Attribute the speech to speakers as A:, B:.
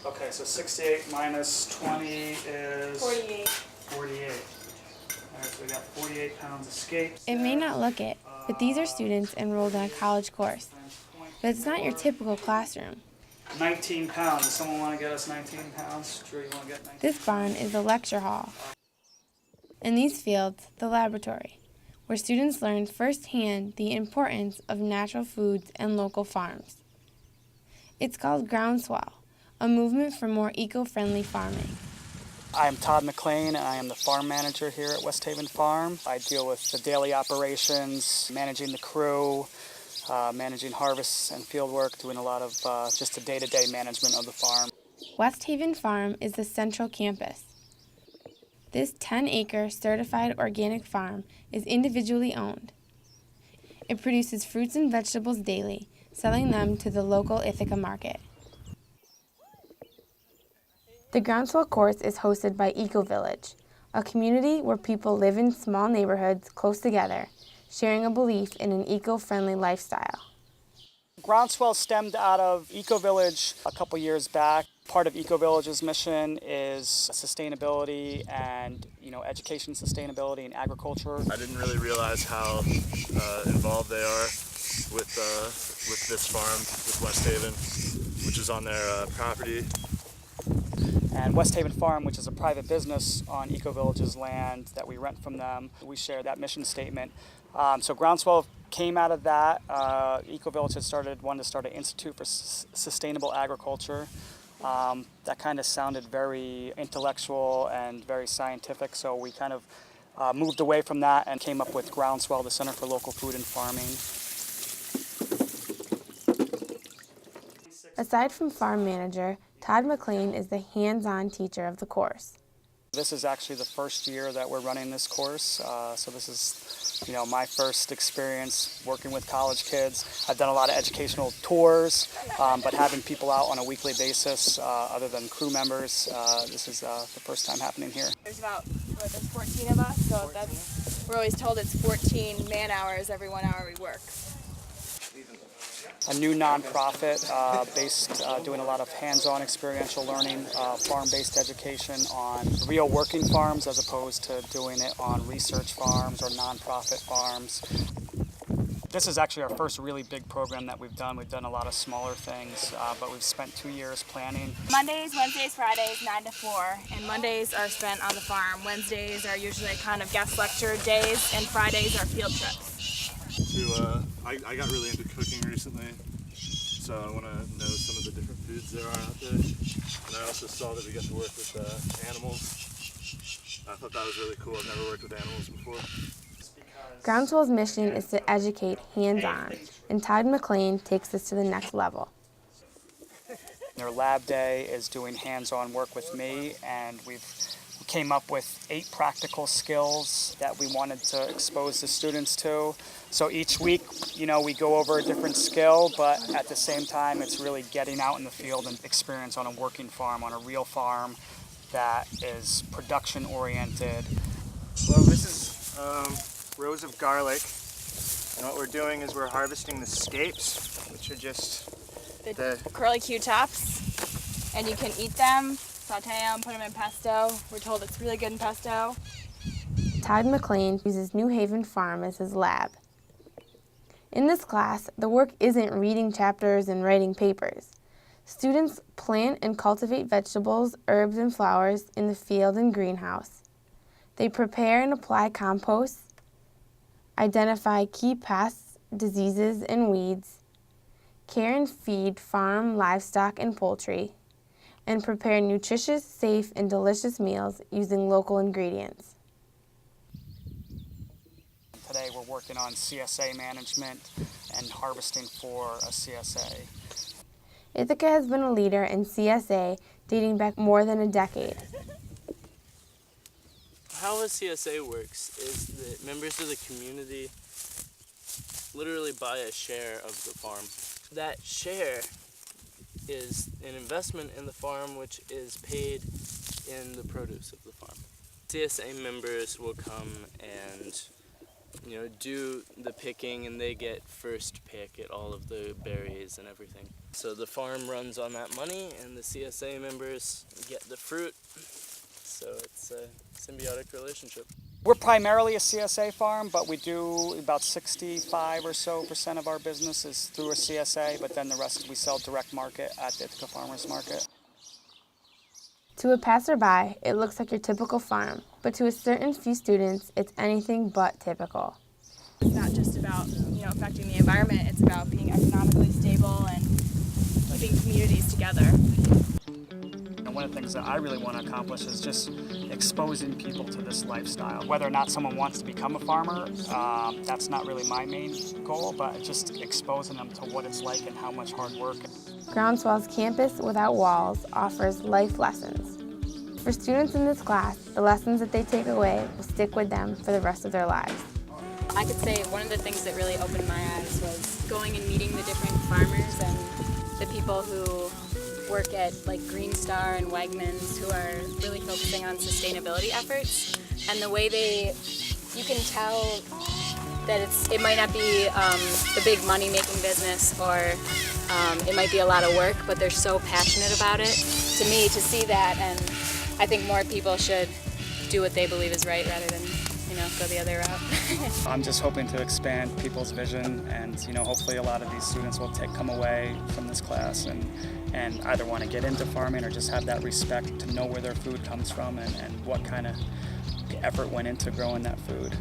A: Okay, so 68 minus 20 is
B: 48.
A: 48. All right, so we got 48 pounds of scapes.
C: It may not look it, but these are students enrolled in a college course. But it's not your typical classroom.
A: 19 pounds. Does someone want to get us 19 pounds? Drew, you want to get 19?
C: This barn is the lecture hall. In these fields, the laboratory, where students learn firsthand the importance of natural foods and local farms. It's called Groundswell, a movement for more eco-friendly farming.
A: I am Todd McLean, and I am the farm manager here at West Haven Farm. I deal with the daily operations, managing the crew, managing harvests and field work, doing a lot of just the day-to-day management of the farm.
C: West Haven Farm is the central campus. This 10-acre certified organic farm is individually owned. It produces fruits and vegetables daily, selling them to the local Ithaca market. The Groundswell course is hosted by Eco Village, a community where people live in small neighborhoods close together, sharing a belief in an eco-friendly lifestyle.
A: Groundswell stemmed out of Eco Village a couple years back. Part of Eco Village's mission is sustainability and education, sustainability, and agriculture.
D: I didn't really realize how involved they are with this farm, with West Haven, which is on their property.
A: And West Haven Farm, which is a private business on Eco Village's land that we rent from them, we share that mission statement. So Groundswell came out of that. Eco Village wanted to start an institute for sustainable agriculture. That kind of sounded very intellectual and very scientific, so we kind of moved away from that and came up with Groundswell, the Center for Local Food and Farming.
C: Aside from farm manager, Todd McLean is the hands-on teacher of the course.
A: This is actually the first year that we're running this course, so this is my first experience working with college kids. I've done a lot of educational tours, but having people out on a weekly basis other than crew members, this is the first time happening here.
B: There's there's 14 of us, so we're always told it's 14 man hours every 1 hour we work.
A: A new nonprofit based doing a lot of hands-on experiential learning, farm-based education on real working farms as opposed to doing it on research farms or nonprofit farms. This is actually our first really big program that we've done. We've done a lot of smaller things, but we've spent 2 years planning.
B: Mondays, Wednesdays, Fridays, 9 to 4, and Mondays are spent on the farm. Wednesdays are usually kind of guest lecture days, and Fridays are field trips.
D: I got really into cooking recently, so I want to know some of the different foods there are out there. And I also saw that we got to work with animals. I thought that was really cool. I've never worked with animals before.
C: Groundswell's mission is to educate hands-on, and Todd McLean takes this to the next level.
A: Their lab day is doing hands-on work with me, and we came up with 8 practical skills that we wanted to expose the students to. So each week, we go over a different skill, but at the same time, it's really getting out in the field and experience on a working farm, on a real farm that is production-oriented.
E: Well, this is rows of garlic, and what we're doing is we're harvesting the scapes, which are just
B: the curly Q-tops, and you can eat them, saute them, put them in pesto. We're told it's really good in pesto.
C: Todd McLean uses New Haven Farm as his lab. In this class, the work isn't reading chapters and writing papers. Students plant and cultivate vegetables, herbs, and flowers in the field and greenhouse. They prepare and apply compost, identify key pests, diseases, and weeds, care and feed farm, livestock, and poultry, and prepare nutritious, safe, and delicious meals using local ingredients.
A: Today we're working on CSA management and harvesting for a CSA.
C: Ithaca has been a leader in CSA dating back more than a decade.
F: How a CSA works is that members of the community literally buy a share of the farm. That share is an investment in the farm which is paid in the produce of the farm. CSA members will come and do the picking, and they get first pick at all of the berries and everything. So the farm runs on that money, and the CSA members get the fruit. So it's a symbiotic relationship.
A: We're primarily a CSA farm, but we do about 65% or so of our business is through a CSA, but then the rest we sell direct market at the Ithaca Farmers Market.
C: To a passerby, it looks like your typical farm, but to a certain few students, it's anything but typical.
B: It's not just about, affecting the environment, it's about being economically stable and keeping communities together.
A: And one of the things that I really want to accomplish is just exposing people to this lifestyle. Whether or not someone wants to become a farmer, that's not really my main goal, but just exposing them to what it's like and how much hard work.
C: Groundswell's campus without walls offers life lessons. For students in this class, the lessons that they take away will stick with them for the rest of their lives.
G: I could say one of the things that really opened my eyes was going and meeting the different farmers and the people who work at like Green Star and Wegmans, who are really focusing on sustainability efforts, and the way you can tell that it might not be the big money-making business, or it might be a lot of work, but they're so passionate about it. To me, to see that, and I think more people should do what they believe is right rather than go the other route.
A: I'm just hoping to expand people's vision, and hopefully a lot of these students will come away from this class and either want to get into farming or just have that respect to know where their food comes from and what kind of effort went into growing that food.